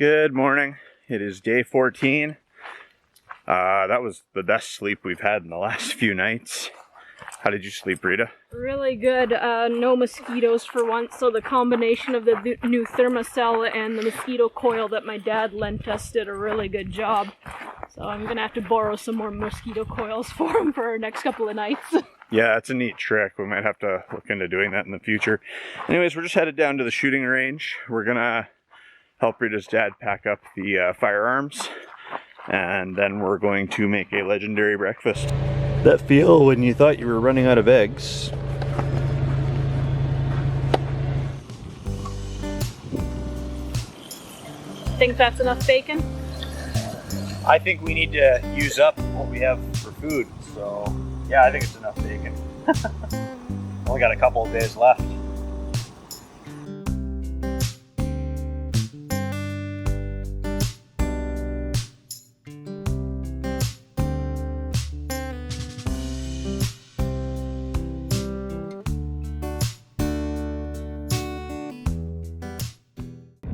Good morning. It is day 14. That was the best sleep we've had in the last few nights. How did you sleep, Rita? Really good. No mosquitoes for once, so the combination of the new thermocell and the mosquito coil that my dad lent us did a really good job. So I'm gonna have to borrow some more mosquito coils for him for our next couple of nights. Yeah, it's a neat trick. We might have to look into doing that in the future. Anyways, we're just headed down to the shooting range. We're gonna help Rita's dad pack up the firearms, and then we're going to make a legendary breakfast. That feel when you thought you were running out of eggs. Think that's enough bacon? I think we need to use up what we have for food, so yeah, I think it's enough bacon. Only got a couple of days left.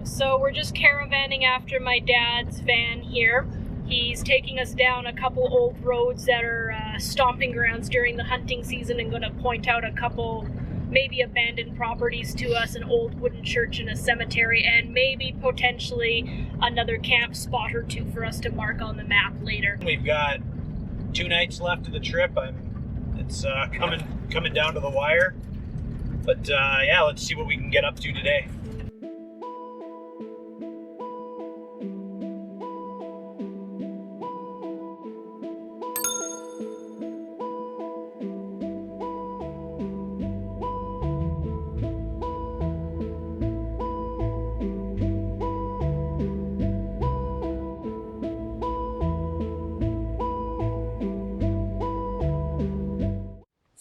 So we're just caravanning after my dad's van here. He's taking us down a couple old roads that are stomping grounds during the hunting season and going to point out a couple maybe abandoned properties to us, an old wooden church and a cemetery, and maybe potentially another camp spot or two for us to mark on the map later. We've got 2 nights left of the trip. It's coming down to the wire. But yeah, let's see what we can get up to today.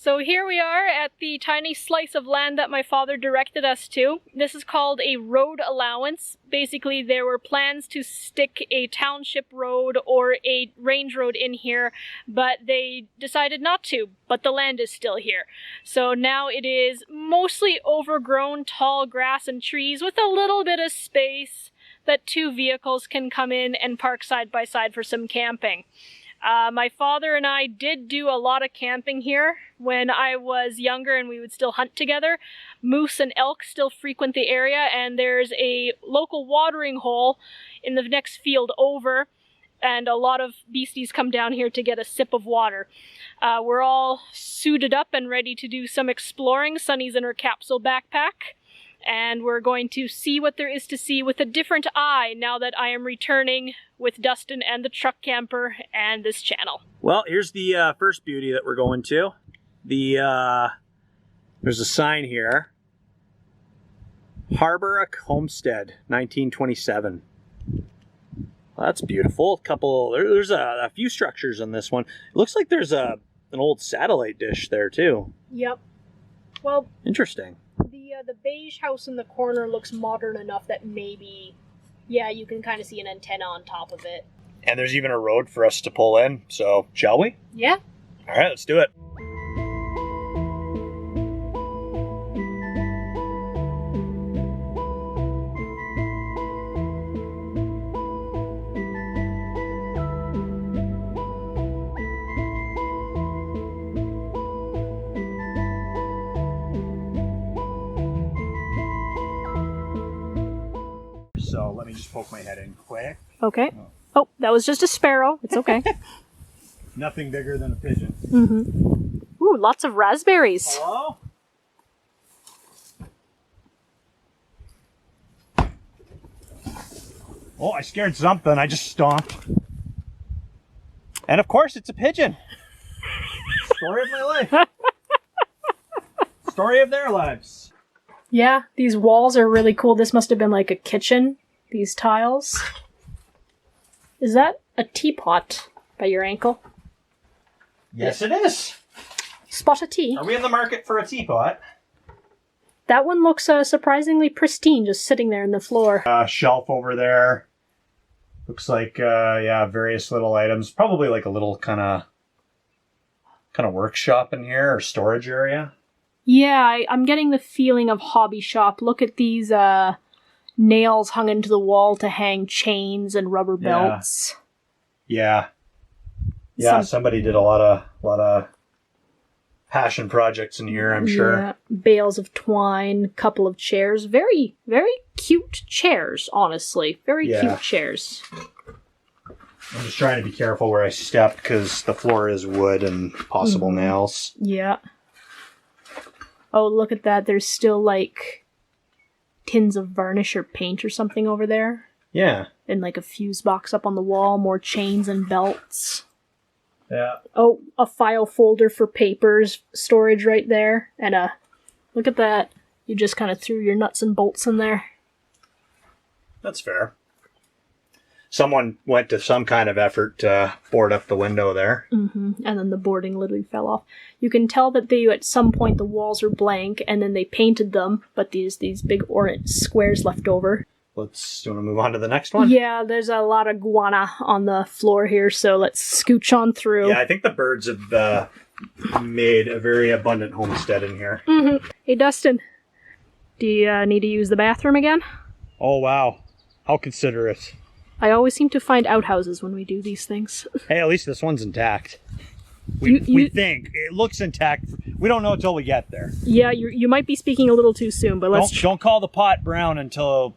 So here we are at the tiny slice of land that my father directed us to. This is called a road allowance. Basically, there were plans to stick a township road or a range road in here, but they decided not to. But the land is still here. So now it is mostly overgrown tall grass and trees with a little bit of space that 2 vehicles can come in and park side by side for some camping. My father and I did do a lot of camping here when I was younger and we would still hunt together. Moose and elk still frequent the area, and there's a local watering hole in the next field over, and a lot of beasties come down here to get a sip of water. We're all suited up and ready to do some exploring. Sunny's in her capsule backpack. And we're going to see what there is to see with a different eye now that I am returning with Dustin and the truck camper and this channel. Well, here's the first beauty that we're going to. There's a sign here. Harborough Homestead, 1927. Well, that's beautiful. There's a few structures on this one. It looks like there's an old satellite dish there too. Yep. Well, interesting. The beige house in the corner looks modern enough that maybe, yeah, you can kind of see an antenna on top of it. And there's even a road for us to pull in, so shall we? Yeah. All right, let's do it. So let me just poke my head in quick. Okay. Oh, that was just a sparrow. It's okay. Nothing bigger than a pigeon. Mm-hmm. Ooh, lots of raspberries. Hello? Oh, I scared something. I just stomped. And of course, it's a pigeon. Story of my life. Story of their lives. Yeah, these walls are really cool. This must have been like a kitchen, these tiles. Is that a teapot by your ankle? Yes, it is. Spot a tea. Are we in the market for a teapot? That one looks surprisingly pristine, just sitting there in the floor. Shelf over there. Looks like, yeah, various little items. Probably like a little kind of workshop in here, or storage area. Yeah, I'm getting the feeling of hobby shop. Look at these nails hung into the wall to hang chains and rubber belts. Yeah. Yeah, somebody did a lot of passion projects in here, I'm sure. Yeah, bales of twine, couple of chairs. Very, very cute chairs, honestly. Very cute chairs. I'm just trying to be careful where I step because the floor is wood and possible nails. Yeah. Oh, look at that. There's still, like, tins of varnish or paint or something over there. Yeah. And, like, a fuse box up on the wall. More chains and belts. Yeah. Oh, a file folder for papers storage right there. And look at that. You just kind of threw your nuts and bolts in there. That's fair. Someone went to some kind of effort to board up the window there. And then the boarding literally fell off. You can tell that at some point the walls are blank and then they painted them, but these big orange squares left over. Do you want to move on to the next one? Yeah, there's a lot of guana on the floor here, so let's scooch on through. Yeah, I think the birds have made a very abundant homestead in here. Hey, Dustin, do you need to use the bathroom again? Oh, wow. How considerate. I always seem to find outhouses when we do these things. Hey, at least this one's intact. We think. It looks intact. We don't know until we get there. Yeah, you might be speaking a little too soon, but let's... Don't call the pot brown until...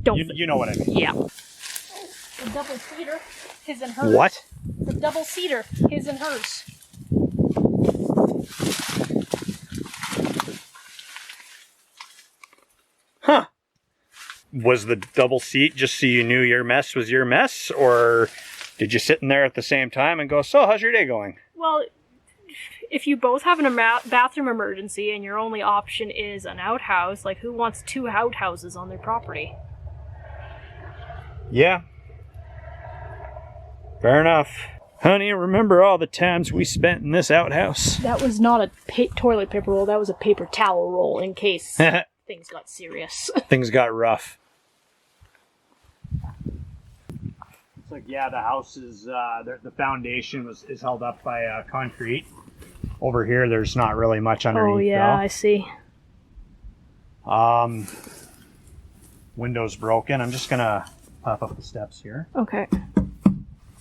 Don't. You know what I mean. Yeah. The double-seater, his and hers. What? The double-seater, his and hers. Huh. Was the double seat just so you knew your mess was your mess? Or did you sit in there at the same time and go, so how's your day going? Well, if you both have a bathroom emergency and your only option is an outhouse, like who wants 2 outhouses on their property? Yeah. Fair enough. Honey, remember all the times we spent in this outhouse? That was not a toilet paper roll, that was a paper towel roll in case things got serious. Things got rough. It's like, yeah, the house is, the foundation is held up by concrete. Over here, there's not really much underneath. Oh, yeah, though. I see. Window's broken. I'm just gonna pop up the steps here. Okay.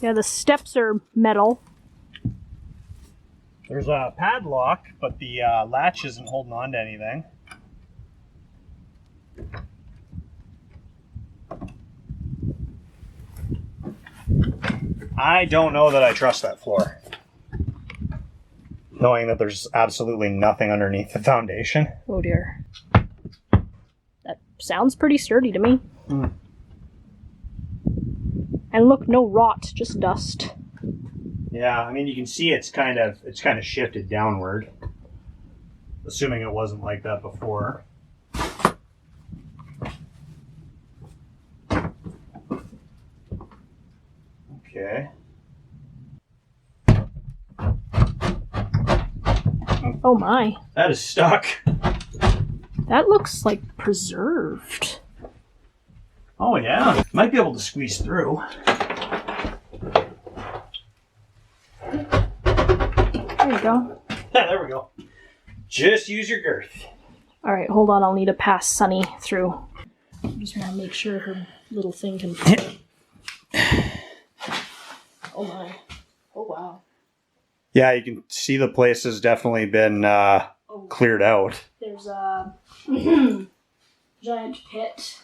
Yeah, the steps are metal. There's a padlock, but the latch isn't holding on to anything. I don't know that I trust that floor. Knowing that there's absolutely nothing underneath the foundation. Oh dear. That sounds pretty sturdy to me. And look, no rot, just dust. Yeah, I mean you can see it's kind of shifted downward. Assuming it wasn't like that before. Okay. Oh my. That is stuck. That looks like preserved. Oh yeah. Might be able to squeeze through. There you go. There we go. Just use your girth. Alright, hold on, I'll need to pass Sunny through. I just want to make sure her little thing can fit. Oh my. Oh wow. Yeah, you can see the place has definitely been cleared out. There's a giant pit.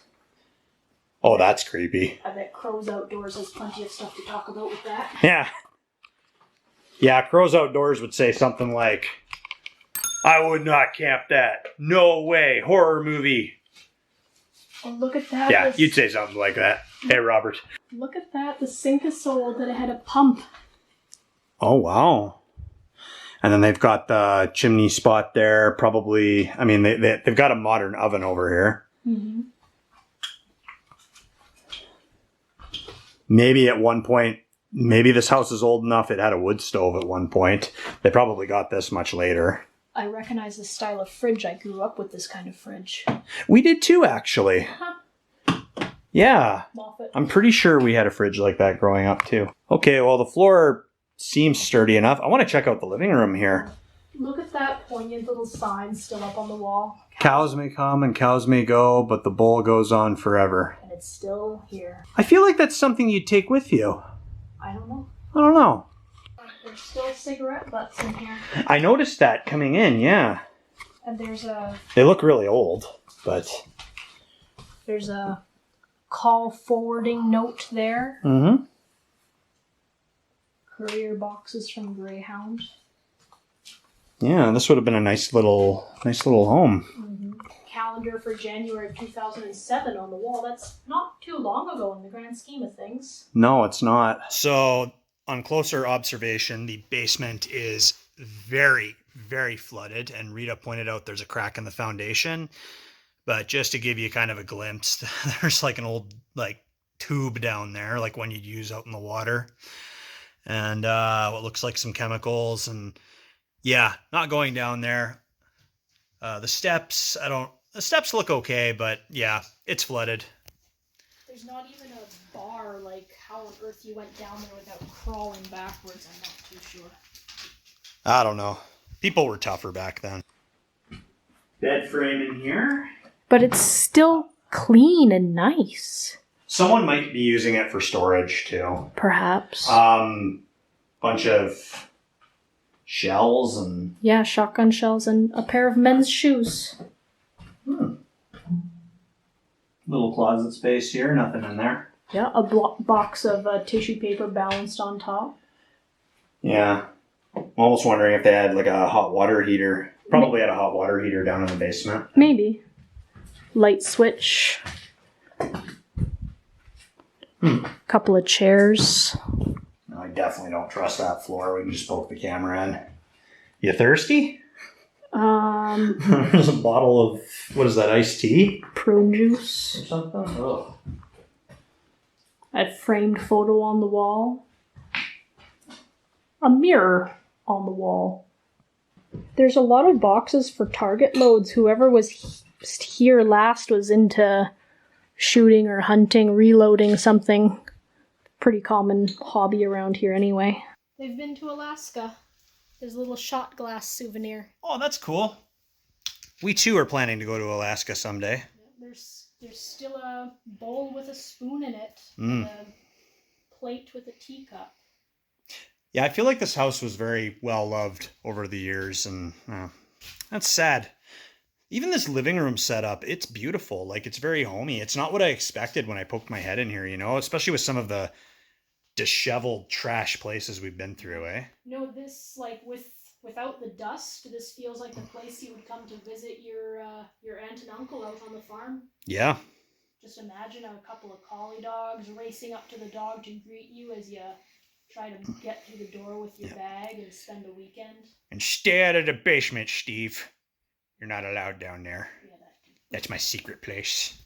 Oh, that's creepy. I bet Crows Outdoors has plenty of stuff to talk about with that. Yeah. Yeah, Crows Outdoors would say something like, I would not camp that. No way. Horror movie. Oh, look at that. Yeah, you'd say something like that. Hey, Robert. Look at that. The sink is so old that it had a pump. Oh, wow. And then they've got the chimney spot there. Probably, I mean, they've got a modern oven over here. Mm-hmm. Maybe at one point, maybe this house is old enough it had a wood stove at one point. They probably got this much later. I recognize the style of fridge. I grew up with this kind of fridge. We did too, actually. Uh-huh. Yeah. Moffat. I'm pretty sure we had a fridge like that growing up too. Okay, well the floor seems sturdy enough. I want to check out the living room here. Look at that poignant little sign still up on the wall. Cows may come and cows may go, but the bowl goes on forever. And it's still here. I feel like that's something you'd take with you. I don't know. I don't know. There's still cigarette butts in here. I noticed that coming in, yeah. And there's a They look really old, but... There's a call forwarding note there. Mm-hmm. Courier boxes from Greyhound. Yeah, this would have been a nice little home. Mm-hmm. Calendar for January 2007 on the wall. That's not too long ago in the grand scheme of things. No, it's not. So, on closer observation, the basement is very, very flooded, and Rita pointed out there's a crack in the foundation. But just to give you kind of a glimpse, there's like an old tube down there, like one you'd use out in the water. And what looks like some chemicals, and yeah, not going down there. The steps look okay, but yeah, it's flooded. There's not even a bar, like how on earth you went down there without crawling backwards, I'm not too sure. I don't know. People were tougher back then. Bed frame in here. But it's still clean and nice. Someone might be using it for storage too. Perhaps. Bunch of shells and... Yeah, shotgun shells and a pair of men's shoes. Little closet space here, nothing in there. Yeah, a box of tissue paper balanced on top. Yeah. I'm almost wondering if they had like a hot water heater. Probably had a hot water heater down in the basement. Maybe. Light switch. Couple of chairs. No, I definitely don't trust that floor. We can just poke the camera in. You thirsty? There's a bottle of, what is that, iced tea? Prune juice. Or something? Oh. A framed photo on the wall. A mirror on the wall. There's a lot of boxes for target loads. Whoever was here last was into shooting or hunting, reloading something. Pretty common hobby around here anyway. They've been to Alaska. There's a little shot glass souvenir. Oh, that's cool. We too are planning to go to Alaska someday. There's still a bowl with a spoon in it. And a plate with a teacup. Yeah, I feel like this house was very well loved over the years, and that's sad. Even this living room setup, it's beautiful. Like, it's very homey. It's not what I expected when I poked my head in here, especially with some of the disheveled trash places we've been through, eh? No, this, without the dust, this feels like the place you would come to visit your aunt and uncle out on the farm. Yeah. Just imagine a couple of collie dogs racing up to the dog to greet you as you try to get through the door with your bag and spend the weekend. And stay out of the basement, Steve. You're not allowed down there. Yeah, that too. That's my secret place.